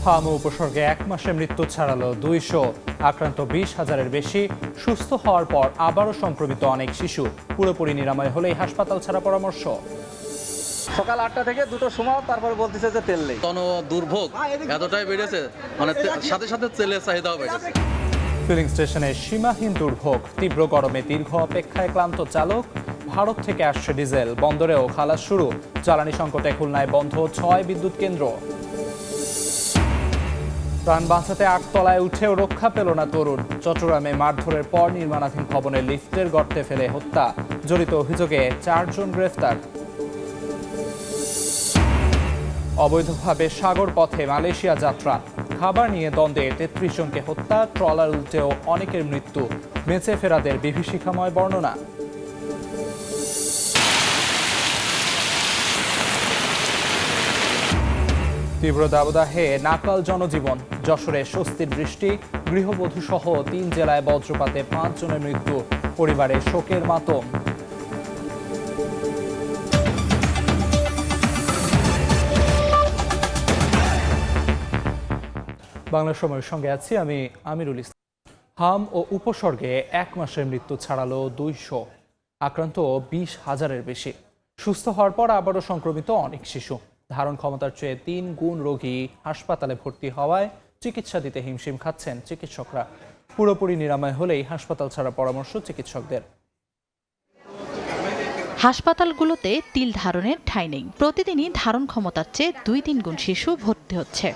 হাম উপসর্গে 1 মাসে মৃত্যু ছাড়ালো 200, আক্রান্ত 20,000-এর বেশি। সুস্থ হওয়ার পর আবারও সংক্রমিত অনেক শিশু। পুরোপুরি নিরাময় হলেই হাসপাতাল ছাড়া পরামর্শ। সকাল 8টা থেকে 2টোর সময় তারপরে বলতেছে যে তেল নেই। দুর্ভোগ এতটাই বেড়েছে, মানে সাথে সাথে তেলের চাহিদাও বেড়েছে। ফিলিং স্টেশনে সীমাহীন দুর্ভোগ, তীব্র গরমে দীর্ঘ অপেক্ষায় ক্লান্ত চালক। ভারত থেকে আসছে ডিজেল, বন্দরেও খালাস শুরু। জ্বালানি সংকটে খুলনায় বন্ধ 6 বিদ্যুৎ কেন্দ্র। প্রাণ বাঁচাতে 8 তলায় উঠেও রক্ষা পেল না তরুণ। চট্টগ্রামে মারধরের পর নির্মাণাধীন ভবনে লিফটের গর্তে ফেলে হত্যা। জড়িত অভিযোগে 4 জন গ্রেফতার। অবৈধভাবে সাগর পথে মালয়েশিয়া যাত্রা, খাবার নিয়ে দ্বন্দ্বে 33 জনকে হত্যা। ট্রলার উল্টেও অনেকের মৃত্যু। বেঁচে ফেরাদের বিভীষিকাময় বর্ণনা। তীব্র দাবদাহে নাকাল জনজীবন। যশোরে স্বস্তির বৃষ্টি, গৃহবধূ সহ 3 জেলায় বজ্রপাতে 5 জনের মৃত্যু। পরিবারে শোকের মাতম। বাংলা সময়ের সঙ্গে আছি আমি আমিরুল ইসলাম। হাম ও উপসর্গে 1 মাসের মৃত্যু ছাড়ালো 200, আক্রান্ত 20,000-এর বেশি। সুস্থ হওয়ার পর আবারও সংক্রমিত অনেক শিশু। ধারণ ক্ষমতার চেয়ে 3 গুণ রোগী হাসপাতালে ভর্তি হওয়ায় চিকিৎসা দিতে হিমশিম খাচ্ছেন চিকিৎসকরা। পুরোপুরি নিরাময় হলেই হাসপাতাল ছাড়া পরামর্শ চিকিৎসকদের। হাসপাতালগুলোতে তিল ধারণের ঠাঁই নেই। প্রতিদিনই ধারণ ক্ষমতার চেয়ে 2-3 গুণ শিশু ভর্তি হচ্ছে।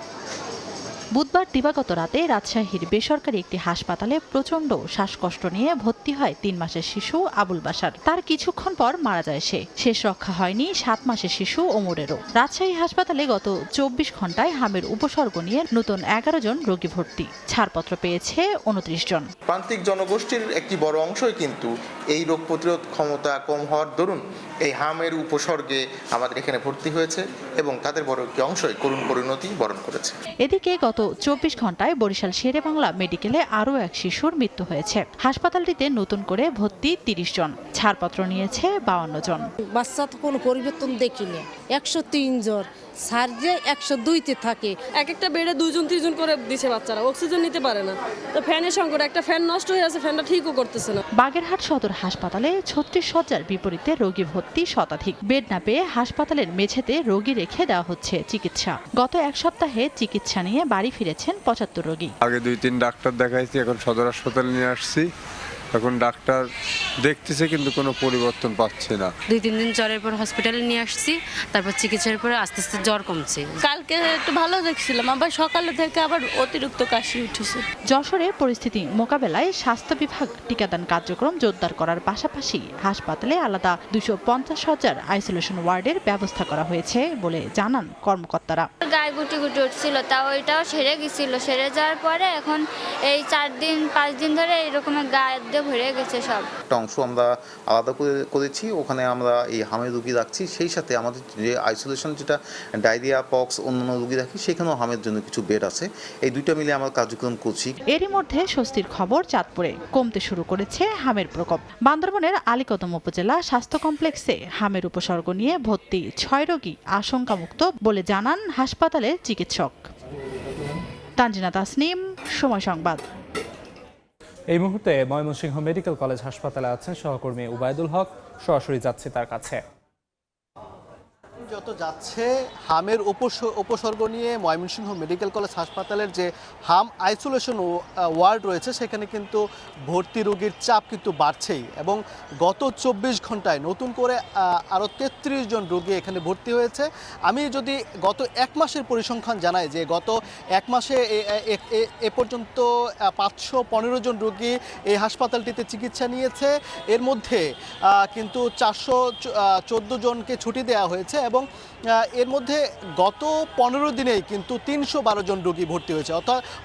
বুধবার দিবাগত রাতে রাজশাহীর বেসরকারি একটি হাসপাতালে প্রচণ্ড শ্বাসকষ্ট নিয়ে ভর্তি হয় 3 মাসের শিশু আবুল বাশার। তার কিছুক্ষণ পর মারা যায় সে। শেষ রক্ষা হয়নি 7 মাসের শিশু ওমরেরও। রাজশাহী হাসপাতালে গত 24 ঘন্টায় হামের উপসর্গ নিয়ে নতুন 11 জন রোগী ভর্তি। ছাড়পত্র পেয়েছে 29 জন। প্রান্তিক জনগোষ্ঠীর একটি বড় অংশই কিন্তু এই রোগ প্রতিরোধ ক্ষমতা কম হওয়ার দরুন এই হামের উপসর্গে আমাদের এখানে ভর্তি হয়েছে এবং তাদের বড় একটি অংশই করুণ পরিণতি বরণ করেছে। এদিকে গত 24 ঘন্টায় বরিশাল শেরেবাংলা মেডিকেলে আরও 1 শিশুর মৃত্যু হয়েছে। হাসপাতালটিতে নতুন করে ভর্তি 30 জন। ছাড়পত্র নিয়েছে 52 জন। বাচ্চা তো কোনো পরিবর্তন দেখিনি। 103 জন, স্যার যে 102-তে থাকে। একটা বেডে 2 জন 3 জন করে দিছে বাচ্চারা, অক্সিজেন নিতে পারে না। তো ফ্যানের সংকট, একটা ফ্যান নষ্ট হয়ে আছে, ফ্যানটা ঠিকও করতেছে না। বাগেরহাট সদর হাসপাতালে 36 শয্যার বিপরীতে রোগী ভর্তি শতাধিক। বেড না পেয়ে হাসপাতালের মেঝেতে রোগী রেখে দেওয়া হচ্ছে চিকিৎসা। গত 1 সপ্তাহে চিকিৎসা নিয়ে বাড়ি ফিরেছেন 75 রোগী। আগে 2-3 ডাক্তার দেখাইছি, এখন সদর হাসপাতালে নিয়ে আসছি। এখন ডাক্তার দেখতেছে কিন্তু কোনো পরিবর্তন পাচ্ছে না। 2-3 দিন জ্বরের পর হসপিটালে নিয়ে আসছি, তারপর চিকিৎসার পরে আস্তে আস্তে জ্বর কমছে। কালকে একটু ভালো দেখছিলাম, আবার সকালে থেকে আবার অতিরিক্ত কাশি উঠেছে। যশোরে পরিস্থিতি মোকাবেলায় স্বাস্থ্য বিভাগ টিকাদান কার্যক্রম জোরদার করার পাশাপাশি হাসপাতালে আলাদা 250 শয্যার আইসোলেশন ওয়ার্ডের ব্যবস্থা করা হয়েছে বলে জানান কর্মকর্তারা। গায়ে গুটি গুটি উঠছিল, তা ওইটাও সেরে গেছিল। সেরে যাওয়ার পরে এখন এই 4-5 দিন ধরে এইরকম গায়ে ভরে গেছে সব। একটা অংশ আমরা আলাদা করেছি, ওখানে আমরা এই হামের রোগী রাখছি। সেই সাথে আমাদের যে আইসোলেশন, যেটা ডায়রিয়া, পক্স, অন্যান্য রোগী রাখি, সেখানেও হামের জন্য কিছু বেড আছে। এই দুইটা মিলে আমরা কার্যক্রম করছি। এরই মধ্যে স্বস্তির খবর চাঁদপুরে। কমতে শুরু করেছে হামের প্রকোপ। বান্দরবানের আলীকদম উপজেলা স্বাস্থ্য কমপ্লেক্সে হামের উপসর্গ নিয়ে ভর্তি 6 রোগী আশঙ্কামুক্ত বলে জানান হাসপাতালের চিকিৎসক। তানজিনা তাসনিম, সময় সংবাদ। এই মুহূর্তে ময়মনসিংহ মেডিকেল কলেজ হাসপাতালে আছেন সহকর্মী উবায়দুল হক। সরাসরি যাচ্ছে তার কাছে। যত যাচ্ছে হামের উপসর্গ নিয়ে ময়মনসিংহ মেডিকেল কলেজ হাসপাতালের যে হাম আইসোলেশন ওয়ার্ড রয়েছে, সেখানে কিন্তু ভর্তি রোগীর চাপ কিন্তু বাড়ছেই। এবং গত 24 ঘন্টায় নতুন করে আরও 33 জন রোগী এখানে ভর্তি হয়েছে। আমি যদি গত 1 মাসের পরিসংখ্যান জানাই, যে গত 1 মাসে এ পর্যন্ত 515 জন রোগী এই হাসপাতালটিতে চিকিৎসা নিয়েছে। এর মধ্যে কিন্তু 414 জনকে ছুটি দেওয়া হয়েছে এবং এর মধ্যে গত 15 দিনেই কিন্তু 312 জন রোগী ভর্তি হয়েছে।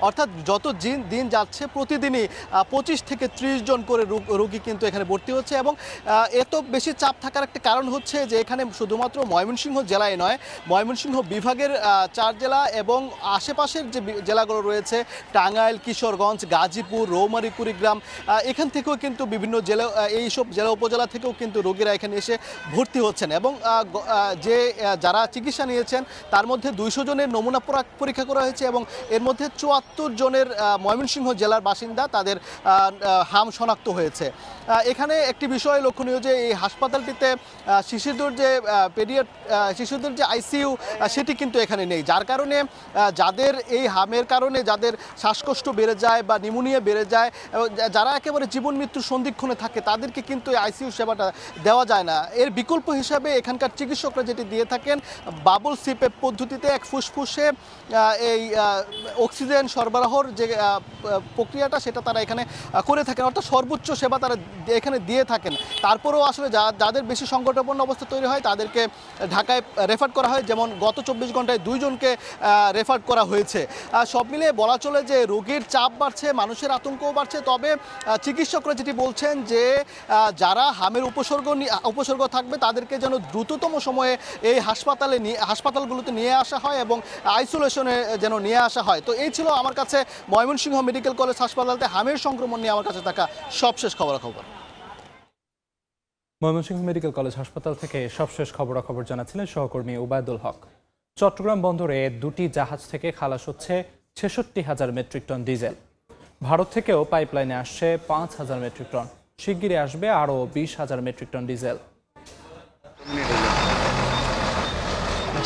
অর্থাৎ যত দিন যাচ্ছে প্রতিদিনই 25 থেকে 30 জন করে রোগী কিন্তু এখানে ভর্তি হচ্ছে। এবং এত বেশি চাপ থাকার একটা কারণ হচ্ছে যে এখানে শুধুমাত্র ময়মনসিংহ জেলায় নয়, ময়মনসিংহ বিভাগের 4 জেলা এবং আশেপাশের যে জেলাগুলো রয়েছে, টাঙ্গাইল, কিশোরগঞ্জ, গাজীপুর, রৌমারী, কুড়িগ্রাম, এখান থেকেও কিন্তু বিভিন্ন জেলা, এইসব জেলা উপজেলা থেকেও কিন্তু রোগীরা এখানে এসে ভর্তি হচ্ছেন। এবং যে যারা চিকিৎসা নিয়েছেন তার মধ্যে 200 জনের নমুনা পরীক্ষা করা হয়েছে এবং এর মধ্যে 74 জনের ময়মনসিংহ জেলার বাসিন্দা তাদের হাম শনাক্ত হয়েছে। এখানে একটি বিষয় লক্ষণীয় যে এই হাসপাতালটিতে শিশুদের যে আইসিইউ সেটি কিন্তু এখানে নেই, যার কারণে যাদের এই হামের কারণে যাদের শ্বাসকষ্ট বেড়ে যায় বা নিউমোনিয়া বেড়ে যায়, যারা একেবারে জীবন মৃত্যুর সন্ধিক্ষণে থাকে তাদেরকে কিন্তু এই আইসিইউ সেবাটা দেওয়া যায় না। এর বিকল্প হিসাবে এখানকার চিকিৎসকরা যেটি দিয়ে থাকেন বাবল সিপেপ পদ্ধতিতে এক ফুসফুসে এই অক্সিজেন সরবরাহর যে প্রক্রিয়াটা সেটা তারা এখানে করে থাকেন, অর্থাৎ সর্বোচ্চ সেবা তারা এখানে দিয়ে থাকেন। তারপরেও আসলে যাদের বেশি সংকটাপন্ন অবস্থা তৈরি হয় তাদেরকে ঢাকায় রেফার করা হয়, যেমন গত 24 ঘন্টায় 2 জনকে রেফার করা হয়েছে। সব মিলিয়ে বলা চলে যে রোগীর চাপ বাড়ছে, মানুষের আতঙ্কও বাড়ছে। তবে চিকিৎসকরা যেটি বলছেন যে যারা হামের উপসর্গ থাকবে তাদেরকে যেন দ্রুততম সময়ে এই হাসপাতালগুলোতে নিয়ে আসা হয় এবং আইসোলেশনে যেন নিয়ে আসা হয়। তো এই ছিল আমার কাছে ময়মনসিংহ মেডিকেল কলেজ হাসপাতালতে হামের সংক্রমণ নিয়ে আমার কাছে থাকা সবশেষ খবরাখবর। ময়মনসিংহ মেডিকেল কলেজ হাসপাতাল থেকে সবশেষ খবরাখবর জানাচ্ছিলেন সহকর্মী ওবায়দুল হক। চট্টগ্রাম বন্দরে 2টি জাহাজ থেকে খালাস হচ্ছে 66,000 মেট্রিক টন ডিজেল। ভারত থেকেও পাইপলাইনে আসছে 5,000 মেট্রিক টন। শিগগিরই আসবে আরও 20,000 মেট্রিক টন ডিজেল।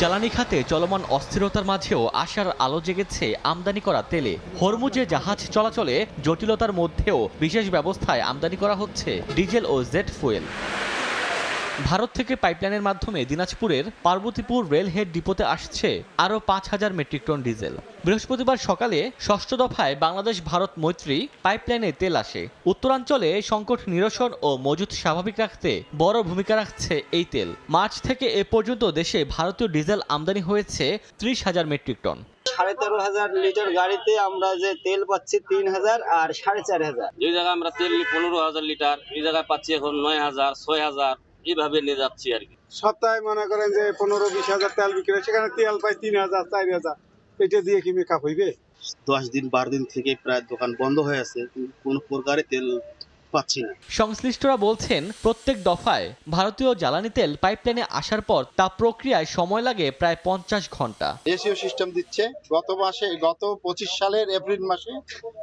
জ্বালানি খাতে চলমান অস্থিরতার মাঝেও আশার আলো জেগেছে আমদানি করা তেলে। হরমুজে জাহাজ চলাচলে জটিলতার মধ্যেও বিশেষ ব্যবস্থায় আমদানি করা হচ্ছে ডিজেল ও জেট ফুয়েল। ভারত থেকে পাইপলাইনের মাধ্যমে দিনাজপুরের পার্বতীপুর রেলহেড ডিপোতে আসছে আরও 5,000 মেট্রিক টন ডিজেল। বৃহস্পতিবার সকালে 6ষ্ঠ দফায় বাংলাদেশ ভারত মৈত্রী পাইপলাইনে তেল আসে। উত্তরাঞ্চলে সংকট নিরসন ও মজুত স্বাভাবিক রাখতে বড় ভূমিকা রাখছে এই তেল। মার্চ থেকে এ পর্যন্ত দেশে ভারতীয় ডিজেল আমদানি হয়েছে 30,000 মেট্রিক টন। 13,500 লিটার গাড়িতে আমরা যে তেল পাচ্ছি 3,000 আর 4,500। যে জায়গায় আমরা তেল 15,000 লিটার, এই জায়গায় পাচ্ছি এখন 9,000, 6,000, এইভাবে নিয়ে যাচ্ছি আর কি। সপ্তাহে মনে করেন যে 15-20 তেল বিক্রি হয়, সেখানে তেল পাই 3,000, 4,000। এটা দিয়ে কি মেকআপ হইবে? 10 দিন 12 দিন থেকে প্রায় দোকান বন্ধ হয়ে আছে, কোনো প্রকারে তেল পাচ্ছি না। সংশ্লিষ্টরা বলছেন প্রত্যেক দফায় ভারতীয় জ্বালানি তেল পাইপলাইনে আসার পর তা প্রক্রিয়ায় সময় লাগে প্রায় 50 ঘন্টা। এসিও সিস্টেম দিচ্ছে। গত 25 সালের এপ্রিল মাসে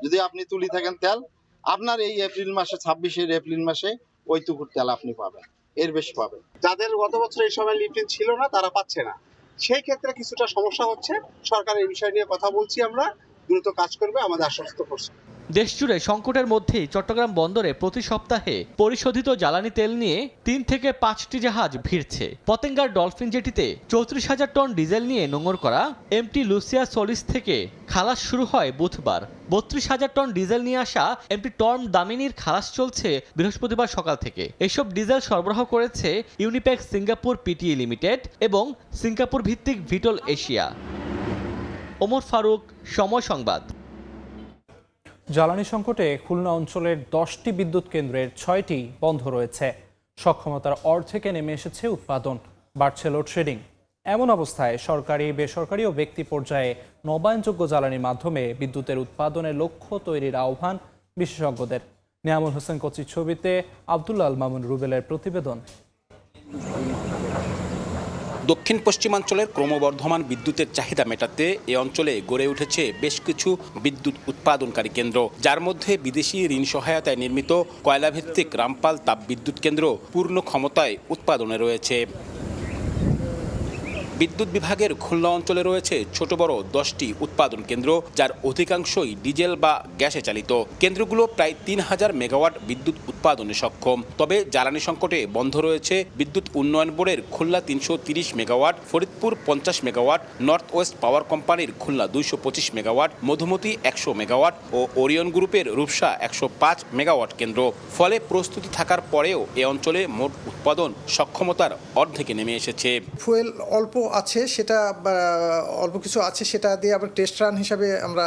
যদি আপনি তুলি থাকেন তেল, আপনার এই এপ্রিল মাসে 26 এপ্রিল মাসে ওইটুকুর তেল আপনি পাবেন, এর বেশি পাবেন। যাদের গত বছর এই সময় লিফটিং ছিল না তারা পাচ্ছে না, সেই ক্ষেত্রে কিছুটা সমস্যা হচ্ছে। সরকার এই বিষয় নিয়ে কথা বলছি, আমরা দ্রুত কাজ করবে আমাদের আশ্বস্ত করছে। দেশজুড়ে সংকটের মধ্যেই চট্টগ্রাম বন্দরে প্রতি সপ্তাহে পরিশোধিত জ্বালানি তেল নিয়ে 3 থেকে 5টি জাহাজ ভিড়ছে। পতেঙ্গার ডলফিন জেটিতে 34,000 টন ডিজেল নিয়ে নোঙর করা এমটি লুসিয়া সলিস থেকে খালাস শুরু হয় বুধবার। 32,000 টন ডিজেল নিয়ে আসা এমটি টর্ম দামিনীর খালাস চলছে বৃহস্পতিবার সকাল থেকে। এসব ডিজেল সরবরাহ করেছে ইউনিপ্যাক সিঙ্গাপুর পিটিই লিমিটেড এবং সিঙ্গাপুর ভিত্তিক ভিটল এশিয়া। ওমর ফারুক, সময় সংবাদ। জ্বালানি সংকটে খুলনা অঞ্চলের 10টি বিদ্যুৎ কেন্দ্রের 6টি বন্ধ রয়েছে। সক্ষমতার অর্ধেকে নেমে এসেছে উৎপাদন, বাড়ছে লোডশেডিং। এমন অবস্থায় সরকারি, বেসরকারি ও ব্যক্তি পর্যায়ে নবায়নযোগ্য জ্বালানির মাধ্যমে বিদ্যুতের উৎপাদনের লক্ষ্য তৈরির আহ্বান বিশেষজ্ঞদের। নিয়ামুল হোসেন কচির ছবিতে আব্দুল্লাহ আল মামুন রুবেলের প্রতিবেদন। দক্ষিণ পশ্চিমাঞ্চলের ক্রমবর্ধমান বিদ্যুতের চাহিদা মেটাতে এ অঞ্চলে গড়ে উঠেছে বেশ কিছু বিদ্যুৎ উৎপাদনকারী কেন্দ্র, যার মধ্যে বিদেশি ঋণ সহায়তায় নির্মিত কয়লাভিত্তিক রামপাল তাপবিদ্যুৎ কেন্দ্র পূর্ণ ক্ষমতায় উৎপাদনে রয়েছে। বিদ্যুৎ বিভাগের খুলনা অঞ্চলে রয়েছে ছোট বড় 10টি উৎপাদন কেন্দ্র, যার অধিকাংশই ডিজেল বা গ্যাসে চালিত। কেন্দ্রগুলো প্রায় 3,000 মেগাওয়াট বিদ্যুৎ উৎপাদনে সক্ষম। তবে জ্বালানি সংকটে বন্ধ রয়েছে বিদ্যুৎ উন্নয়ন বোর্ডের Khulna 330 megawatt, Faridpur 50 megawatt, north West পাওয়ার কোম্পানির খুলনা 225 মেগাওয়াট, মধুমতি 100 মেগাওয়াট ও ওরিয়ন গ্রুপের রূপসা 105 মেগাওয়াট কেন্দ্র। ফলে প্রস্তুতি থাকার পরেও এ অঞ্চলে মোট উৎপাদন সক্ষমতার অর্ধেকে নেমে এসেছে। ফুয়েল অল্প আছে সেটা অল্প কিছু আছে সেটা দিয়ে আমরা টেস্ট রান হিসাবে আমরা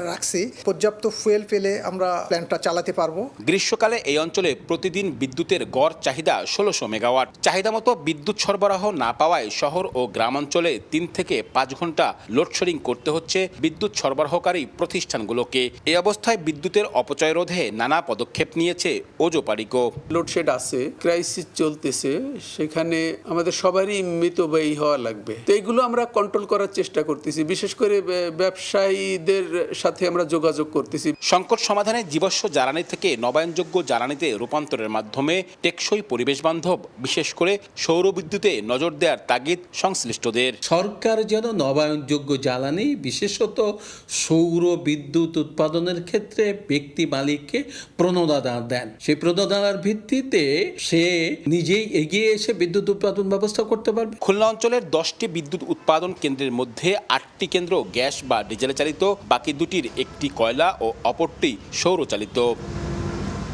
রাখছি। পর্যাপ্ত ফুয়েল পেলে আমরা প্ল্যান্টটা চালাতে পারবো। গ্রীষ্মকালে এই অঞ্চলে প্রতিদিন বিদ্যুতের গড় চাহিদা ১৬০০ মেগাওয়াট। চাহিদা মতো বিদ্যুৎ সরবরাহ না পাওয়ায় শহর ও গ্রামাঞ্চলে ৩ থেকে ৫ ঘন্টা লোডশেডিং করতে হচ্ছে বিদ্যুৎ সরবরাহকারী প্রতিষ্ঠানগুলোকে। এই অবস্থায় বিদ্যুতের অপচয় রোধে নানা পদক্ষেপ নিয়েছে ওজোপারিকো। লোডশেড আছে, ক্রাইসিস চলতেছে, সেখানে আমাদের সবারই মিতব্যয়ী হওয়া লাগবে। তো এইগুলো আমরা কন্ট্রোল করার চেষ্টা করতেছি, বিশেষ করে ব্যবসায়ীদের সাথে আমরা যোগাযোগ করতেছি। সংকট সমাধানে জীবাশ্ম জ্বালানি থেকে নবায়নযোগ্য জ্বালানিতে রূপান্তরের মাধ্যমে টেকসই পরিবেশ বান্ধব বিশেষ করে সৌর বিদ্যুতে নজর দেওয়ার তাগিদ সংশ্লিষ্টদের। সরকার যেন নবায়নযোগ্য জ্বালানি বিশেষত সৌর বিদ্যুৎ উৎপাদনের ক্ষেত্রে ব্যক্তি মালিককে প্রণোদনা দেন। সেই প্রণোদনার ভিত্তিতে সে নিজেই এগিয়ে এসে বিদ্যুৎ উৎপাদন ব্যবস্থা করতে পারবে। খুলনা অঞ্চলের 10টি বিদ্যুৎ উৎপাদন কেন্দ্রের মধ্যে 8টি কেন্দ্র গ্যাস বা ডিজেলে চালিত, বাকি দুটির একটি কয়লা ও অপরটি সৌরচালিত।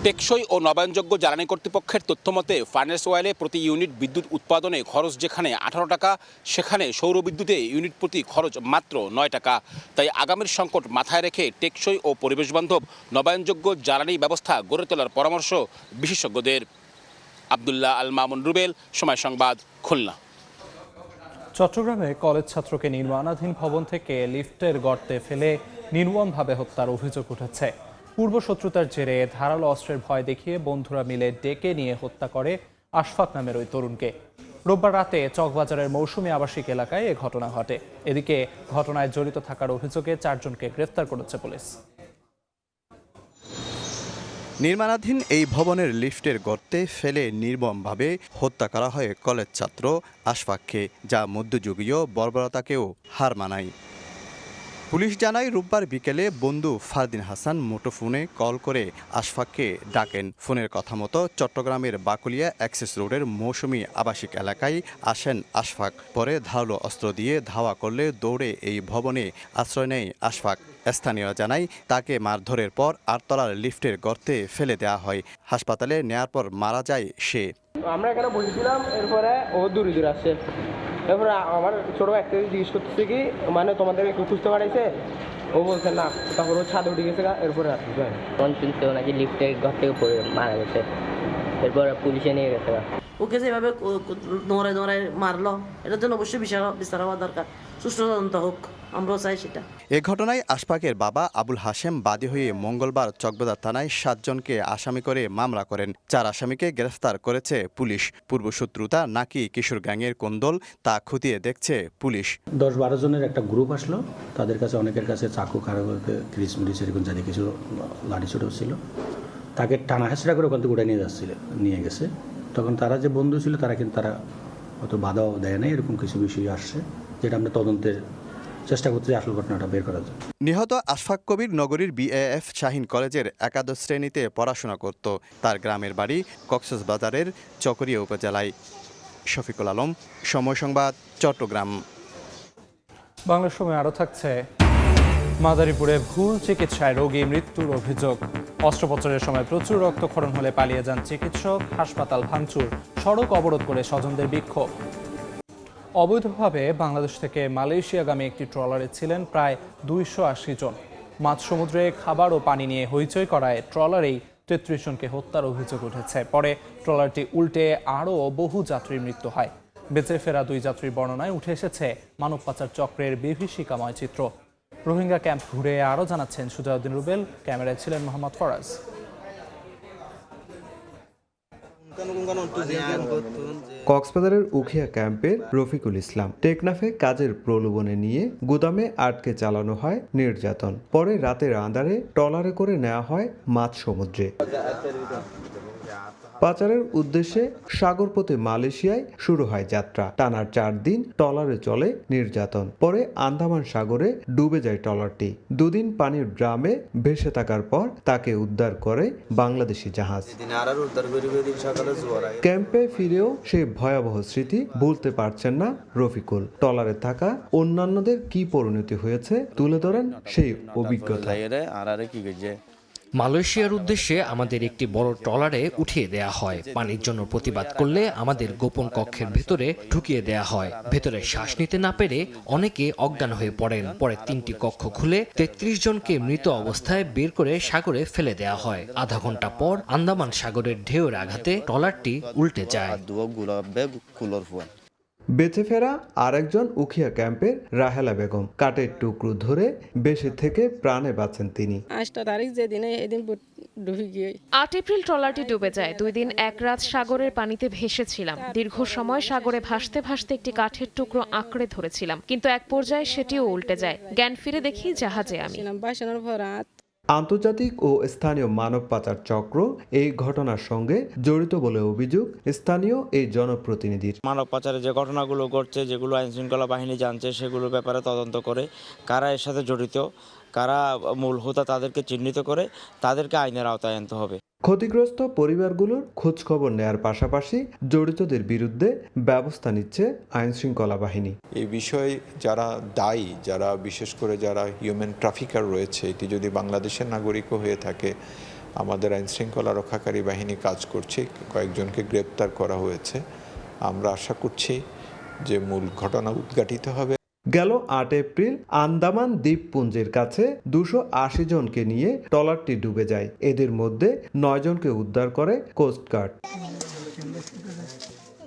টেকসই ও নবায়নযোগ্য জ্বালানি কর্তৃপক্ষের তথ্যমতে ফার্নেস অয়েলে প্রতি ইউনিট বিদ্যুৎ উৎপাদনে খরচ যেখানে 18 টাকা, সেখানে সৌর বিদ্যুতে ইউনিট প্রতি খরচ মাত্র 9 টাকা। তাই আগামীর সংকট মাথায় রেখে টেকসই ও পরিবেশবান্ধব নবায়নযোগ্য জ্বালানি ব্যবস্থা গড়ে তোলার পরামর্শ বিশেষজ্ঞদের। আব্দুল্লাহ আল মামুন রুবেল, সময় সংবাদ, খুলনা। চট্টগ্রামে কলেজ ছাত্রকে নির্মাণাধীন ভবন থেকে লিফটের গর্তে ফেলে নির্মমভাবে হত্যার অভিযোগ উঠেছে। পূর্বশত্রুতার জেরে ধারালো অস্ত্রের ভয় দেখিয়ে বন্ধুরা মিলে ডেকে নিয়ে হত্যা করে আশফাক নামের ওই তরুণকে। রোববার রাতে চকবাজারের মৌসুমী আবাসিক এলাকায় এ ঘটনা ঘটে। এদিকে ঘটনায় জড়িত থাকার অভিযোগে 4 জনকে গ্রেফতার করেছে পুলিশ। নির্মাণাধীন এই ভবনের লিফটের গর্তে ফেলে নির্মমভাবে হত্যা করা হয় কলেজ ছাত্র আশফাককে, যা মধ্যযুগীয় বর্বরতাকেও হার মানায়। পুলিশ জানায় রোববার বিকেলে বন্ধু ফারদিন হাসান মুঠোফোনে কল করে আশফাককে ডাকেন। ফোনের কথা মতো চট্টগ্রামের বাকুলিয়া অ্যাক্সেস রোডের মৌসুমী আবাসিক এলাকায় আসেন আশফাক। পরে ধারালো অস্ত্র দিয়ে ধাওয়া করলে দৌড়ে এই ভবনে আশ্রয় নেয় আশফাক। স্থানীয়রা জানায় তাকে মারধরের পর 8 তলার লিফটের গর্তে ফেলে দেওয়া হয়। হাসপাতালে নেয়ার পর মারা যায় সে। আমরা এখানে বসেছিলাম, এরপরে ও দূরে আসছে। এরপরে আমার ছোট একটা জিজ্ঞেস করতেছে কি মানে তোমাদের একটু খুঁজতে পাঠাইছে, ও বলছে না, তারপর ও ছাদে উঠে গেছে। এরপরে কোন শুনছে নাকি লিফটের ঘর থেকে পড়ে মারা গেছে, এরপর পুলিশে নিয়ে গেছে। ওকে যেভাবে দৌড়ায় মারলো, এটার জন্য অবশ্যই বিচার হওয়া দরকার, সুষ্ঠু তদন্ত হোক, আমরাও চাই সেটা। এ ঘটনায় আশফাকের বাবা আবুল হাশেম বাদী হয়ে মঙ্গলবার চকবাজার থানায় 7 জনকে আসামি করে মামলা করেন। 4 আসামিকে গ্রেফতার করেছে পুলিশ। পূর্বশত্রুতা নাকি কিশোর গ্যাংয়ের কোন্দল তা খতিয়ে দেখছে পুলিশ। 10-12 জনের একটা গ্রুপ আসলো, তাদের কাছে অনেকের কাছে চাকু, খারাপ, ক্রিসমিস এরকম জাতীয় কিছু লাঠি ছোটো ছিল। তাকে টানা হেঁচড়া করে ওখান থেকে উঠে নিয়ে গেছে। তখন তারা যে বন্ধু ছিল তারা কিন্তু অত বাধাও দেয় নাই, এরকম কিছু বিষয় আসছে যেটা আমরা তদন্তের চেষ্টা করতে আসল ঘটনাটা বের করার জন্য। নিহত আশফাক কবির নগরীর BAF শাহীন কলেজের একাদশ শ্রেণীতে পড়াশোনা করত। তার গ্রামের বাড়ি কক্সবাজারের চকরিয়া উপজেলায়। শফিকুল আলম, সময় সংবাদ, চট্টগ্রাম। বাংলার সময় আরও থাকছে, মাদারীপুরে ভুল চিকিৎসায় রোগী মৃত্যুর অভিযোগ। অস্ত্রোপচারের সময় প্রচুর রক্তক্ষরণ হলে পালিয়ে যান চিকিৎসক, হাসপাতাল ভাঙচুর, সড়ক অবরোধ করে স্বজনদের বিক্ষোভ। অবৈধভাবে বাংলাদেশ থেকে মালয়েশিয়াগামী একটি ট্রলারে ছিলেন প্রায় 280 জন। মাঝ সমুদ্রে খাবার ও পানি নিয়ে হইচই করায় ট্রলারেই 33 জনকে হত্যার অভিযোগ উঠেছে। পরে ট্রলারটি উল্টে আরও বহু যাত্রীর মৃত্যু হয়। বেঁচে ফেরা 2 যাত্রীর বর্ণনায় উঠে এসেছে মানব পাচার চক্রের বিভীষিকাময় চিত্র। রোহিঙ্গা ক্যাম্প ঘুরে আরও জানাচ্ছেন সুজাউদ্দিন রুবেল, ক্যামেরায় ছিলেন মোহাম্মদ ফরাজ। কক্সবাজারের উখিয়া ক্যাম্পের রফিকুল ইসলাম। টেকনাফে কাজের প্রলোভনে নিয়ে গুদামে আটকে চালানো হয় নির্যাতন। পরে রাতের আঁধারে ট্রলারে করে নেওয়া হয় মাঝ সমুদ্রে। পাচারের উদ্দেশ্যে সাগরপথে মালয়েশিয়ায় শুরু হয় যাত্রা। টানা 4 দিন ট্রলারে চলে নির্যাতন। পরে আন্দামান সাগরে ডুবে যায় ট্রলারটি। 2 দিন পানির ড্রামে ভেসে থাকার পর তাকে উদ্ধার করে বাংলাদেশি জাহাজ। ক্যাম্পে ফিরেও সেই ভয়াবহ স্মৃতি ভুলতে পারছেন না রফিকুল। ট্রলারে থাকা অন্যান্যদের কি পরিণতি হয়েছে তুলে ধরেন সেই অভিজ্ঞতা। মালয়েশিয়ার উদ্দেশ্যে আমাদের একটি বড় ট্রলারে উঠিয়ে দেয়া হয়। পানির জন্য প্রতিবাদ করলে আমাদের গোপন কক্ষের ভেতরে ঢুকিয়ে দেয়া হয়। ভেতরে শ্বাস নিতে না পেরে অনেকে অজ্ঞান হয়ে পড়েন। পরে 3টি কক্ষ খুলে 33 জনকে মৃত অবস্থায় বের করে সাগরে ফেলে দেয়া হয়। আধা ঘন্টা পর আন্দামান সাগরের ঢেউয়ের আঘাতে ট্রলারটি উল্টে যায়। বেঁচে ফেরা আরেকজন উখিয়া ক্যাম্পের রাহেলা বেগম। কাঠের টুকরো ধরে বেশি থেকে প্রাণে বাঁচেন তিনি। 8 তারিখ যেদিনে এদিন ডুবে গিয়ে 8 এপ্রিল ট্রলারটি ডুবে যায়। 2 দিন 1 রাত সাগরের পানিতে ভেসেছিলাম। দীর্ঘ সময় সাগরে ভাসতে ভাসতে একটি কাঠের টুকরো আঁকড়ে ধরেছিলাম, কিন্তু এক পর্যায়ে সেটিও উল্টে যায়। জ্ঞান ফিরে দেখি জাহাজে আমি। আন্তর্জাতিক ও স্থানীয় মানব পাচার চক্র এই ঘটনার সঙ্গে জড়িত বলে অভিযোগ স্থানীয় এই জনপ্রতিনিধির। মানব পাচারে যে ঘটনাগুলো ঘটছে, যেগুলো আইন শৃঙ্খলা বাহিনী জানছে, সেগুলোর ব্যাপারে তদন্ত করে কারা এর সাথে জড়িত, কারা মূল হোতা, তাদেরকে চিহ্নিত করে তাদেরকে আইনের আওতায় আনতে হবে। ক্ষতিগ্রস্ত পরিবারগুলোর খোঁজখবর নেয়ার পাশাপাশি জড়িতদের বিরুদ্ধে ব্যবস্থা নিচ্ছে আইন শৃঙ্খলা বাহিনী। এই বিষয়ে যারা দায়ী, যারা বিশেষ করে যারা হিউম্যান ট্রাফিকার রয়েছে, এটি যদি বাংলাদেশের নাগরিকও হয়ে থাকে, আমাদের আইন শৃঙ্খলা রক্ষাকারী বাহিনী কাজ করছে, কয়েকজনকে গ্রেপ্তার করা হয়েছে। আমরা আশা করছি যে মূল ঘটনা উদ্ঘাটিত হবে। গেল 8 এপ্রিল আন্দামান দ্বীপপুঞ্জের কাছে 280 জনকে নিয়ে ট্রলারটি ডুবে যায়। এদের মধ্যে 9 জনকে উদ্ধার করে কোস্টগার্ড।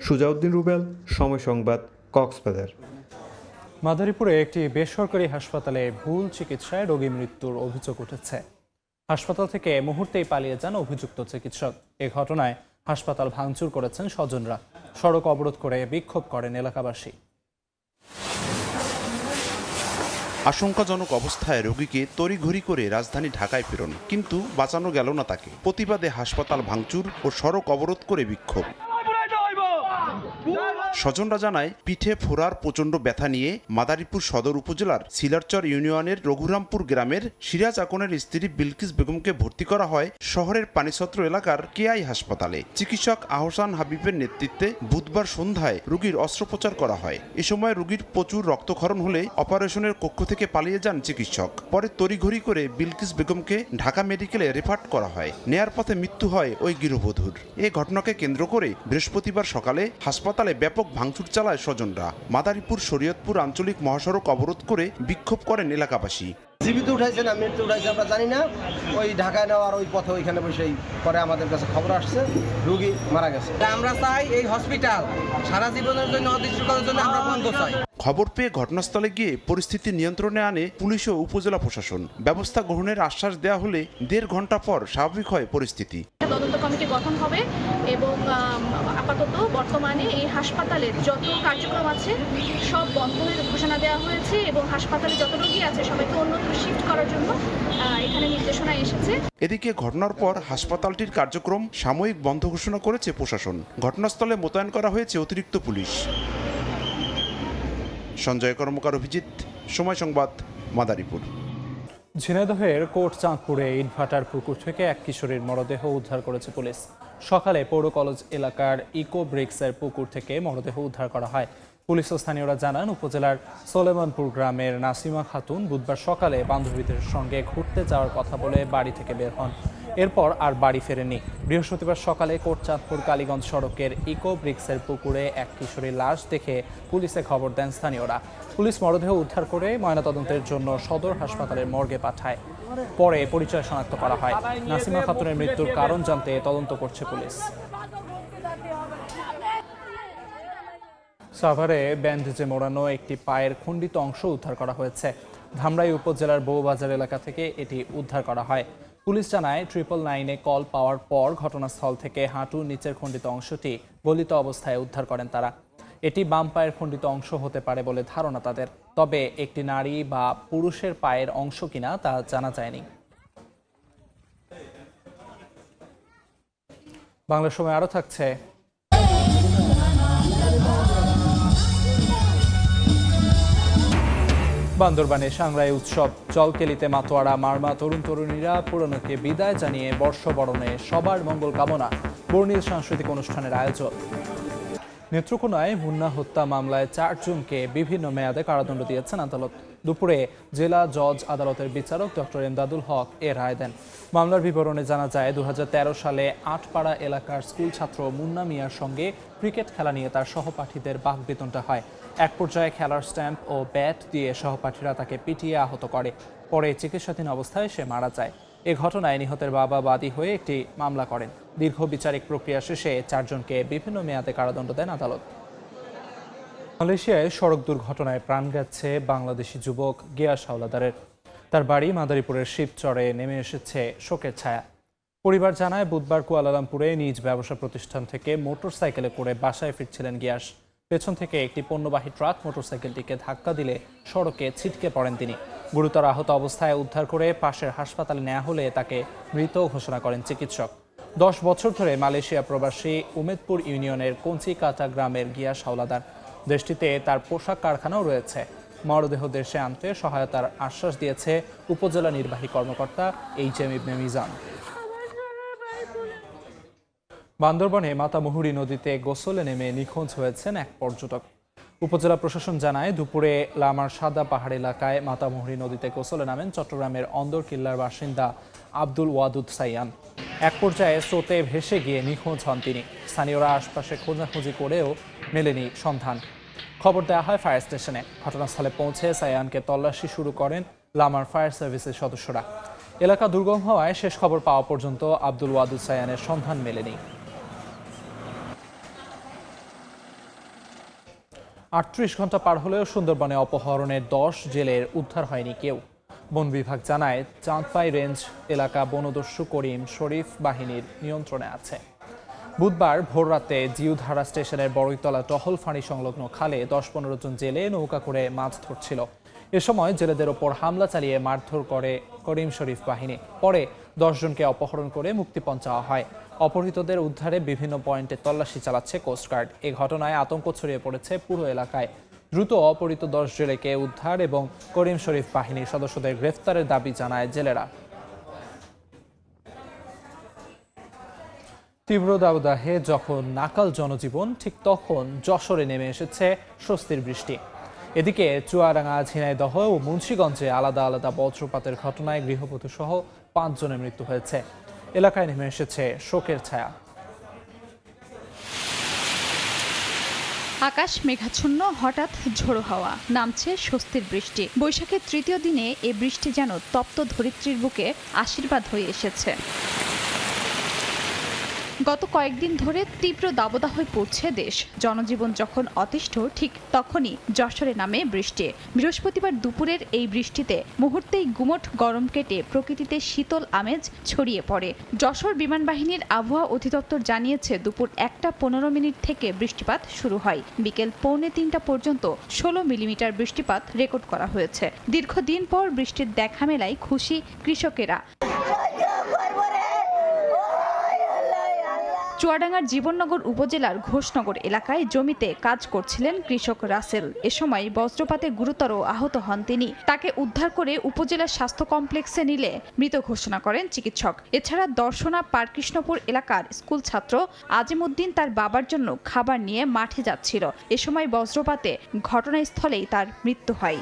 সুজাউদ্দিন রুবেল, সময় সংবাদ, কক্সবাজার। মাদারীপুরে একটি বেসরকারি হাসপাতালে ভুল চিকিৎসায় রোগী মৃত্যুর অভিযোগ উঠেছে। হাসপাতাল থেকে মুহূর্তেই পালিয়ে যান অভিযুক্ত চিকিৎসক। এ ঘটনায় হাসপাতাল ভাঙচুর করেছেন স্বজনরা। সড়ক অবরোধ করে বিক্ষোভ করেন এলাকাবাসী। আশঙ্কাজনক অবস্থায় রোগীকে তড়িঘড়ি করে রাজধানী ঢাকায় প্রেরণ, কিন্তু বাঁচানো গেল না তাকে। প্রতিবাদে হাসপাতাল ভাঙচুর ও সড়ক অবরোধ করে বিক্ষোভ। স্বজনরা জানায়, পিঠে ফোড়ার প্রচণ্ড ব্যথা নিয়ে মাদারীপুর সদর উপজেলার সিলারচর ইউনিয়নের রঘুরামপুর গ্রামের সিরাজ আকনের স্ত্রী বিলকিস বেগমকে ভর্তি করা হয় শহরের পানিছত্র এলাকার কেআই হাসপাতালে। চিকিৎসক আহসান হাবিবের নেতৃত্বে বুধবার সন্ধ্যায় রোগীর অস্ত্রোপচার করা হয়। এ সময় রোগীর প্রচুর রক্তক্ষরণ হলে অপারেশনের কক্ষ থেকে পালিয়ে যান চিকিৎসক। পরে তড়িঘড়ি করে বিলকিস বেগমকে ঢাকা মেডিকেলে রেফার করা হয়। নেয়ার পথে মৃত্যু হয় ওই গৃহবধূর। এই ঘটনাকে কেন্দ্র করে বৃহস্পতিবার সকালে হাসপাতালে ব্যাপক ভাঙচুর চালায় স্বজনরা। মাদারীপুর শরীয়তপুর আঞ্চলিক মহাসড়ক অবরোধ করে বিক্ষোভ করেন এলাকাবাসী। জীবিত উঠাইছে না মৃত্যু উঠাইছে আমরা জানি না। ওই ঢাকায় নেওয়ার ওই পথে ওইখানে বসেই পরে আমাদের কাছে খবর আসছে রোগী মারা গেছে। আমরা চাই এই হসপিটাল সারা জীবনের জন্য অদৃশ্যকালের জন্য আমরা বন্ধ চাই। খবর পেয়ে ঘটনাস্থলে গিয়ে পরিস্থিতি নিয়ন্ত্রণে আনে পুলিশ ও উপজেলা প্রশাসন। ব্যবস্থা গ্রহণের আশ্বাস দেওয়া হলে 1.5 ঘন্টা পর স্বাভাবিক হয় পরিস্থিতি। তদন্ত কমিটি গঠন হবে এবং আপাতত বর্তমানে এই হাসপাতালের যত কার্যক্রম আছে সব বন্ধের ঘোষণা দেওয়া হয়েছে এবং হাসপাতালে যত রোগী আছে সবাইকে অন্যত্র শিফট করার জন্য এখানে নির্দেশনা এসেছে। এদিকে ঘটনার পর হাসপাতালটির কার্যক্রম সাময়িক বন্ধ ঘোষণা করেছে প্রশাসন। ঘটনাস্থলে মোতায়েন করা হয়েছে অতিরিক্ত পুলিশ। সঞ্জয় কর্মকার, অভিজিৎ, সময় সংবাদ, মাদারীপুর। ঝিনাইদহের কোট চাঁদপুরে ইটভাটার পুকুর থেকে এক কিশোরীর মরদেহ উদ্ধার করেছে পুলিশ। সকালে পৌর কলেজ এলাকার ইকো ব্রিক্সের পুকুর থেকে মরদেহ উদ্ধার করা হয়। পুলিশ ও স্থানীয়রা জানান, উপজেলার সোলেমানপুর গ্রামের নাসিমা খাতুন বুধবার সকালে বান্ধবীদের সঙ্গে ঘুরতে যাওয়ার কথা বলে বাড়ি থেকে বের হন। এরপর আর বাড়ি ফেরেননি। বৃহস্পতিবার সকালে কোটচাঁদপুর কালীগঞ্জ সড়কের ইকো ব্রিক্সের পুকুরে এক কিশোরীর লাশ দেখে পুলিশে খবর দেন স্থানীয়রা। পুলিশ মরদেহ উদ্ধার করে ময়নাতদন্তের জন্য সদর হাসপাতালের মর্গে পাঠায়। পরে পরিচয় শনাক্ত করা হয়। নাসিমা খাতুনের মৃত্যুর কারণ জানতে তদন্ত করছে পুলিশ। সাভারে ব্যান্ডেজে মোড়ানো একটি পায়ের খণ্ডিত অংশ উদ্ধার করা হয়েছে। ধামরাই উপজেলার বউবাজার এলাকা থেকে এটি উদ্ধার করা হয়। পুলিশ জানায়, 999-এ কল পাওয়ার পর ঘটনাস্থল থেকে হাঁটুর নিচের খণ্ডিত অংশটি গলিত অবস্থায় উদ্ধার করেন তারা। এটি বাম পায়ের খণ্ডিত অংশ হতে পারে বলে ধারণা তাদের। তবে একটি নারী বা পুরুষের পায়ের অংশ কিনা তা জানা যায়নি। বাংলা সময় আরও থাকছে। বান্দরবানে সাংরাই উৎসব, জলকেলিতে মাতোয়ারা মারমা তরুণ তরুণীরা পুরনোকে বিদায় জানিয়ে বর্ষবরণে সবার মঙ্গল কামনা। বর্ণিল সাংস্কৃতিক অনুষ্ঠানের আয়োজন। নেত্রকোনায় মুন্না হত্যা মামলায় 4 জনকে বিভিন্ন মেয়াদে কারাদণ্ড দিয়েছেন আদালত। দুপুরে জেলা জজ আদালতের বিচারক ডক্টর এমদাদুল হক এ রায় দেন। মামলার বিবরণে জানা যায় 2013 সালে আটপাড়া এলাকার স্কুল ছাত্র মুন্না মিয়ার সঙ্গে ক্রিকেট খেলা নিয়ে তার সহপাঠীদের বাকবিতণ্ডা হয়। এক পর্যায়ে খেলার স্ট্যাম্প ও ব্যাট দিয়ে সহপাঠীরা তাকে পিটিয়ে আহত করে। পরে চিকিৎসাধীন অবস্থায় সে মারা যায়। এ ঘটনায় নিহতের বাবা বাদী হয়ে একটি মামলা করেন। দীর্ঘ বিচারিক প্রক্রিয়া শেষে 4 জনকে বিভিন্ন মেয়াদে কারাদণ্ড দেন আদালত। মালয়েশিয়ায় সড়ক দুর্ঘটনায় প্রাণ গেছে বাংলাদেশি যুবক গিয়াস হাওলাদারের। তার বাড়ি মাদারীপুরের শিবচরে নেমে এসেছে শোকের ছায়া। পরিবার জানায় বুধবার কুয়ালালামপুরে নিজ ব্যবসা প্রতিষ্ঠান থেকে মোটরসাইকেলে করে বাসায় ফিরছিলেন গিয়াস। পেছন থেকে একটি পণ্যবাহী ট্রাক মোটরসাইকেলটিকে ধাক্কা দিলে সড়কে ছিটকে পড়েন তিনি। গুরুতর আহত অবস্থায় উদ্ধার করে পাশের হাসপাতালে নেওয়া হলে তাকে মৃত ঘোষণা করেন চিকিৎসক। 10 বছর ধরে মালয়েশিয়া প্রবাসী উমেদপুর ইউনিয়নের কঞ্চিকাটা গ্রামের গিয়াস হাওলাদার। দেশটিতে তার পোশাক কারখানাও রয়েছে। মরদেহ দেশে আনতে সহায়তার আশ্বাস দিয়েছে উপজেলা নির্বাহী কর্মকর্তা এইচ.এম. ইবনে মিজান। বান্দরবনে মাতামুহুরী নদীতে গোসলে নেমে নিখোঁজ হয়েছেন এক পর্যটক। উপজেলা প্রশাসন জানায় দুপুরে লামার সাদা পাহাড় এলাকায় মাতামুহুরী নদীতে গোসলে নামেন চট্টগ্রামের অন্দরকিল্লার বাসিন্দা আব্দুল ওয়াদুদ সাইয়ান। এক পর্যায়ে স্রোতে ভেসে গিয়ে নিখোঁজ হন তিনি। স্থানীয়রা আশপাশে খোঁজাখুঁজি করেও মেলেনি সন্ধান। খবর দেওয়া হয় ফায়ার স্টেশনে। ঘটনাস্থলে পৌঁছে সাইয়ানকে তল্লাশি শুরু করেন লামার ফায়ার সার্ভিসের সদস্যরা। এলাকা দুর্গম হওয়ায় শেষ খবর পাওয়া পর্যন্ত আব্দুল ওয়াদুদ সাইয়ানের সন্ধান মেলেনি। 38 ঘন্টা পার হলেও সুন্দরবনে অপহরণের 10 জেলের উদ্ধার হয়নি কেউ। বন বিভাগ জানায় চাঁদপাই রেঞ্জ এলাকা বনদস্যু করিম শরীফ বাহিনীর নিয়ন্ত্রণে আছে। বুধবার ভোররাতে জিউধারা স্টেশনের বড়ইতলা টহল ফাঁড়ি সংলগ্ন খালে 10-15 জন জেলে নৌকা করে মাছ ধরছিল। এ সময় জেলেদের ওপর হামলা চালিয়ে মারধর করে করিম শরীফ বাহিনী। পরে 10 জনকে অপহরণ করে মুক্তিপণ চাওয়া হয়। অপহৃতদের উদ্ধারে বিভিন্ন পয়েন্টে তল্লাশি চালাচ্ছে কোস্টগার্ড। এ ঘটনায় আতঙ্ক ছড়িয়ে পড়েছে পুরো এলাকায়। দ্রুত অপহৃত 10 জেলেকে উদ্ধার এবং করিম শরীফ বাহিনীর সদস্যদের গ্রেফতারের দাবি জানায় জেলেরা। তীব্র দাবদাহে যখন নাকাল জনজীবন, ঠিক তখন যশোরে নেমে এসেছে স্বস্তির বৃষ্টি। এদিকে চুয়াডাঙ্গা, ঝিনাইদহ ও মুন্সিগঞ্জে আলাদা আলাদা বজ্রপাতের ঘটনায় গৃহবধূ সহ 5 জনের মৃত্যু হয়েছে। এলাকায় নেমে এসেছে শোকের ছায়া। আকাশ মেঘাচ্ছন্ন, হঠাৎ ঝোড়ো হাওয়া, নামছে স্বস্তির বৃষ্টি। বৈশাখের 3য় দিনে এ বৃষ্টি যেন তপ্ত ধরিত্রীর বুকে আশীর্বাদ হয়ে এসেছে। গত কয়েকদিন ধরে তীব্র দাবদাহে পড়ছে দেশ। জনজীবন যখন অতিষ্ঠ, ঠিক তখনই যশোরে নামে বৃষ্টি। বৃহস্পতিবার দুপুরের এই বৃষ্টিতে মুহূর্তেই গুমোট গরম কেটে প্রকৃতিতে শীতল আমেজ ছড়িয়ে পড়ে। যশোর বিমান বাহিনীর আবহাওয়া অধিদপ্তর জানিয়েছে দুপুর 1:15 থেকে বৃষ্টিপাত শুরু হয়। বিকেল 2:45 পর্যন্ত 16 মিলিমিটার বৃষ্টিপাত রেকর্ড করা হয়েছে। দীর্ঘদিন পর বৃষ্টির দেখা মেলায় খুশি কৃষকেরা। চুয়াডাঙ্গার জীবননগর উপজেলার ঘোষনগর এলাকায় জমিতে কাজ করছিলেন কৃষক রাসেল। এ সময় বজ্রপাতে গুরুতর আহত হন তিনি। তাকে উদ্ধার করে উপজেলা স্বাস্থ্য কমপ্লেক্সে নিলে মৃত ঘোষণা করেন চিকিৎসক। এছাড়া দর্শনা পারকৃষ্ণপুর এলাকার স্কুল ছাত্র আজিমউদ্দিন তার বাবার জন্য খাবার নিয়ে মাঠে যাচ্ছিল। এ সময় বজ্রপাতে ঘটনাস্থলেই তার মৃত্যু হয়।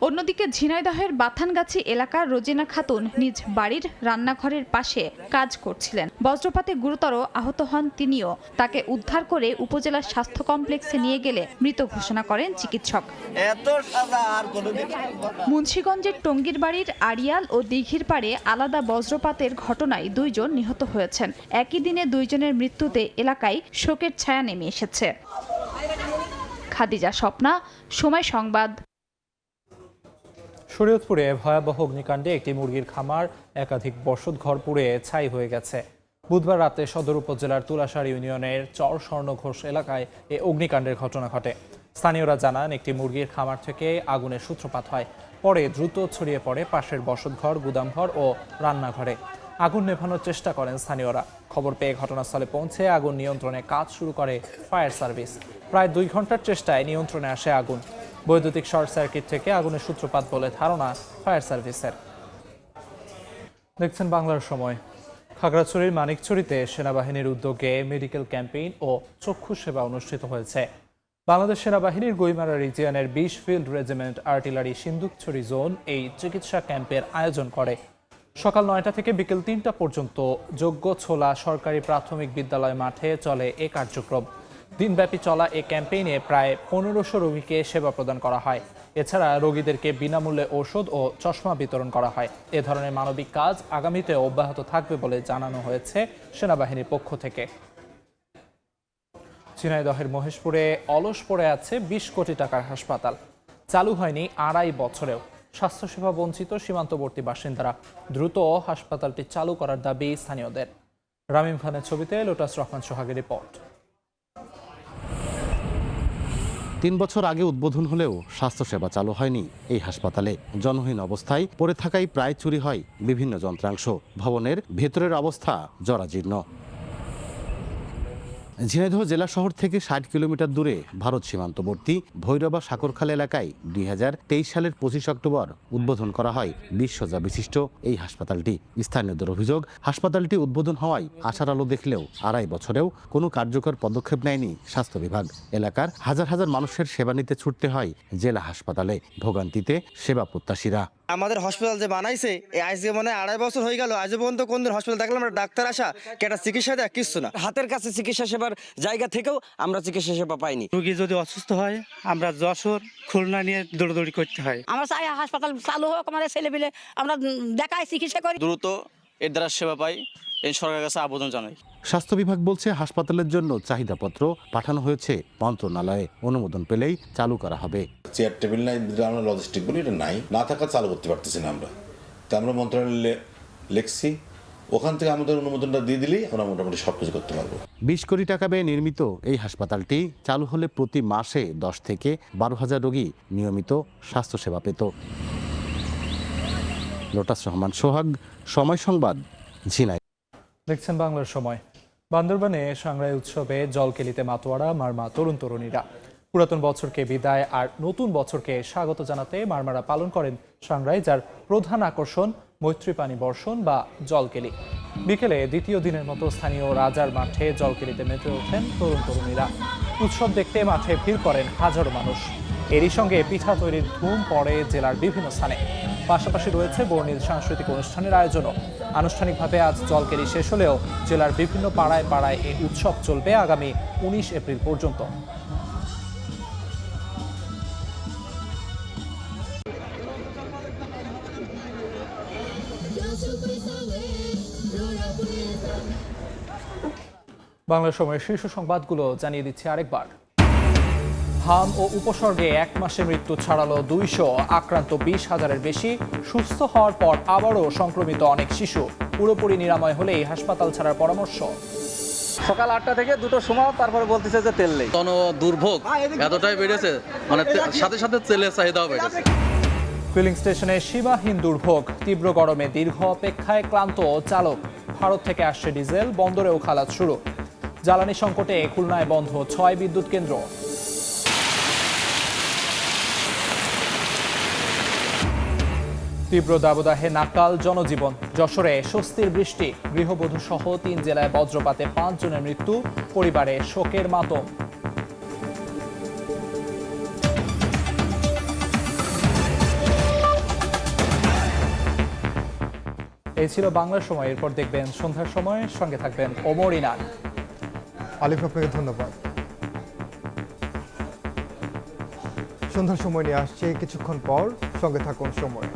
অন্যদিকে ঝিনাইদহের বাথানগাছি এলাকার রোজিনা খাতুন নিজ বাড়ির রান্নাঘরের পাশে কাজ করছিলেন। বজ্রপাতে গুরুতর আহত হন তিনিও। তাকে উদ্ধার করে উপজেলা স্বাস্থ্য কমপ্লেক্সে নিয়ে গেলে মৃত ঘোষণা করেন চিকিৎসক। মুন্সিগঞ্জের টঙ্গীর বাড়ির আড়িয়াল ও দিঘির পাড়ে আলাদা বজ্রপাতের ঘটনায় 2 জন নিহত হয়েছেন। একই দিনে 2 জনের মৃত্যুতে এলাকায় শোকের ছায়া নেমে এসেছে। খাদিজা স্বপ্না, সময় সংবাদ। শরীয়তপুরে ভয়াবহ অগ্নিকাণ্ডে একটি মুরগির খামার, একাধিক বসতঘর পুড়ে ছাই হয়ে গেছে। বুধবার রাতে সদর উপজেলার তুলাসার ইউনিয়নের চর স্বর্ণঘোষ এলাকায় এ অগ্নিকাণ্ডের ঘটনা ঘটে। স্থানীয়রা জানান একটি মুরগির খামার থেকে আগুনের সূত্রপাত হয়। পরে দ্রুত ছড়িয়ে পড়ে পাশের বসতঘর, গুদামঘর ও রান্নাঘরে। আগুন নেভানোর চেষ্টা করেন স্থানীয়রা। খবর পেয়ে ঘটনাস্থলে পৌঁছে আগুন নিয়ন্ত্রণে কাজ শুরু করে ফায়ার সার্ভিস। প্রায় 2 ঘন্টার চেষ্টায় নিয়ন্ত্রণে আসে আগুন। বৈদ্যুতিক শর্ট সার্কিট থেকে আগুনের সূত্রপাত বলে ধারণা ফায়ার সার্ভিসের। দেখছেন বাংলার সময়। খাগড়াছড়ির মানিকছড়িতে সেনাবাহিনীর উদ্যোগে মেডিকেল ক্যাম্পেইন ও চক্ষু সেবা অনুষ্ঠিত হয়েছে। বাংলাদেশ সেনাবাহিনীর গইমারা রিজিয়নের 20 field regiment artillery Sindukchhari zone এই চিকিৎসা ক্যাম্পের আয়োজন করে। সকাল 9টা থেকে বিকেল 3টা পর্যন্ত যোগ্যছোলা সরকারি প্রাথমিক বিদ্যালয় মাঠে চলে এ কার্যক্রম। দিনব্যাপী চলা এ ক্যাম্পেইনে প্রায় 1500 রোগীকে সেবা প্রদান করা হয়। এছাড়া রোগীদেরকে বিনামূল্যে ঔষধ ও চশমা বিতরণ করা হয়। এ ধরনের মানবিক কাজ আগামীতে অব্যাহত থাকবে বলে জানানো হয়েছে সেনাবাহিনীর পক্ষ থেকে। ঝিনাইদহের মহেশপুরে অলস পড়ে আছে 20 কোটি টাকার হাসপাতাল। চালু হয়নি 2.5 বছরেও। স্বাস্থ্যসেবা বঞ্চিত সীমান্তবর্তী বাসিন্দারা। দ্রুত হাসপাতালটি চালু করার দাবি স্থানীয়দের। রামিম খানের ছবিতে লোটাস রহমান সোহাগের রিপোর্ট। 3 বছর আগে উদ্বোধন হলেও স্বাস্থ্যসেবা চালু হয়নি এই হাসপাতালে। জনহীন অবস্থায় পড়ে থাকায় প্রায় চুরি হয় বিভিন্ন যন্ত্রাংশ। ভবনের ভেতরের অবস্থা জরাজীর্ণ। ঝিনাইদহ জেলা শহর থেকে 60 কিলোমিটার দূরে ভারত সীমান্তবর্তী ভৈরবা সাকরখাল এলাকায় 2023 সালের 25 অক্টোবর উদ্বোধন করা হয় 20 শয্যা বিশিষ্ট এই হাসপাতালটি। স্থানীয়দের অভিযোগ, হাসপাতালটি উদ্বোধন হওয়ায় আশার আলো দেখলেও 2.5 বছরেও কোনো কার্যকর পদক্ষেপ নেয়নি স্বাস্থ্য বিভাগ। এলাকার হাজার হাজার মানুষের সেবা নিতে ছুটতে হয় জেলা হাসপাতালে। ভোগান্তিতে সেবা প্রত্যাশীরা। আমাদের হসপিটাল যে বানাইছে এই আইসিইউ মানে 2.5 বছর হয়ে গেল, আজ পর্যন্ত কোনদিন হসপিটাল দেখলাম আমরা ডাক্তার আসা কেটা চিকিৎসা দেয় কিছু না। হাতের কাছে চিকিৎসা সেবার জায়গা থেকেও আমরা চিকিৎসা সেবা পাইনি। রোগী যদি অসুস্থ হয় আমরা যশোর খুলনা নিয়ে দৌড়দৌড়ি করতে হয়। আমরা চাই হাসপাতাল চালু হোক, আমাদের ছেলেপিলে আমরা দেখাই চিকিৎসা করি, দ্রুত এর দ্বারা সেবা পাই এই সরকারের কাছে আবেদন জানাই। স্বাস্থ্য বিভাগ বলছে হাসপাতালের জন্য চাহিদাপত্র পাঠানো হয়েছে মন্ত্রণালয়ে। অনুমোদন পেলেই চালু করা হবে। চেয়ার টেবিল নাই, আমরা লজিস্টিক বলি, এটা নাই, না থাকা চালু করতে পারতেছি না আমরা। তো আমরা মন্ত্রণালয়ে লিখছি, ওখান থেকে আমাদের অনুমোদনটা দিয়ে দিলেই আমরা মোটামুটি সব কিছু করতে পারবো। 20 কোটি টাকা ব্যয়ে নির্মিত এই হাসপাতালটি চালু হলে প্রতি মাসে 10 থেকে 12,000 রোগী নিয়মিত স্বাস্থ্যসেবা পেত। লোটাস রহমান সোহাগ, সময় সংবাদ, ঝিনাই। দেখছেন বাংলার সময়। বান্দরবানে সাংরাই উৎসবে জলকেলিতে মাতোয়ারা মারমা তরুণ তরুণীরা। পুরাতন বছরকে বিদায় আর নতুন বছরকে স্বাগত জানাতে মারমারা পালন করেন সাংরাই, যার প্রধান আকর্ষণ মৈত্রী পানি বর্ষণ বা জলকেলি। বিকেলে দ্বিতীয় দিনের মতো স্থানীয় রাজার মাঠে জলকেলিতে মেতে ওঠেন তরুণ তরুণীরা। উৎসব দেখতে মাঠে ভিড় করেন হাজারো মানুষ। এরই সঙ্গে পিঠা তৈরির ধুম পড়ে জেলার বিভিন্ন স্থানে। পাশাপাশি রয়েছে বর্ণিল সাংস্কৃতিক অনুষ্ঠানের আয়োজনও। আনুষ্ঠানিকভাবে আজ জলকেলি শেষ হলেও জেলার বিভিন্ন পাড়ায় পাড়ায় এই উৎসব চলবে আগামী 19 এপ্রিল পর্যন্ত। বাংলা সময়ের শীর্ষ সংবাদগুলো জানিয়ে দিচ্ছি আরেকবার। হাম ও উপসর্গে 1 মাসে মৃত্যু ছাড়ালো 200, আক্রান্ত 20,000-এর বেশি। সুস্থ হওয়ার পর আবারও সংক্রমিত অনেক শিশু। পুরোপুরি নিরাময় হলেই হাসপাতাল ছাড়ার পরামর্শ। সকাল 8টা থেকে 2টোর সময়, তারপরে বলতেছে যে তেল নেই। দুর্ভোগ এতটাই বেড়েছে, মানে সাথে সাথে তেলের চাহিদাও বেড়েছে। ফিলিং স্টেশনে সীমাহীন দুর্ভোগ। তীব্র গরমে দীর্ঘ অপেক্ষায় ক্লান্ত চালক। ভারত থেকে আসছে ডিজেল, বন্দরেও খালাস শুরু। জ্বালানি সংকটে খুলনায় বন্ধ 6 বিদ্যুৎ কেন্দ্র। তীব্র দাবদাহে নাকাল জনজীবন। যশোরে স্বস্তির বৃষ্টি। গৃহবধূ সহ 3 জেলায় বজ্রপাতে 5 জনের মৃত্যু। পরিবারে শোকের মাতম। এই ছিল বাংলার সময়। এরপর দেখবেন সন্ধ্যার সময়, সঙ্গে থাকবেন ওমর ইনান। আলিফ, আপনাকে ধন্যবাদ। সন্ধ্যার সময় নিয়ে আসছে কিছুক্ষণ পর, সঙ্গে থাকুন সময়।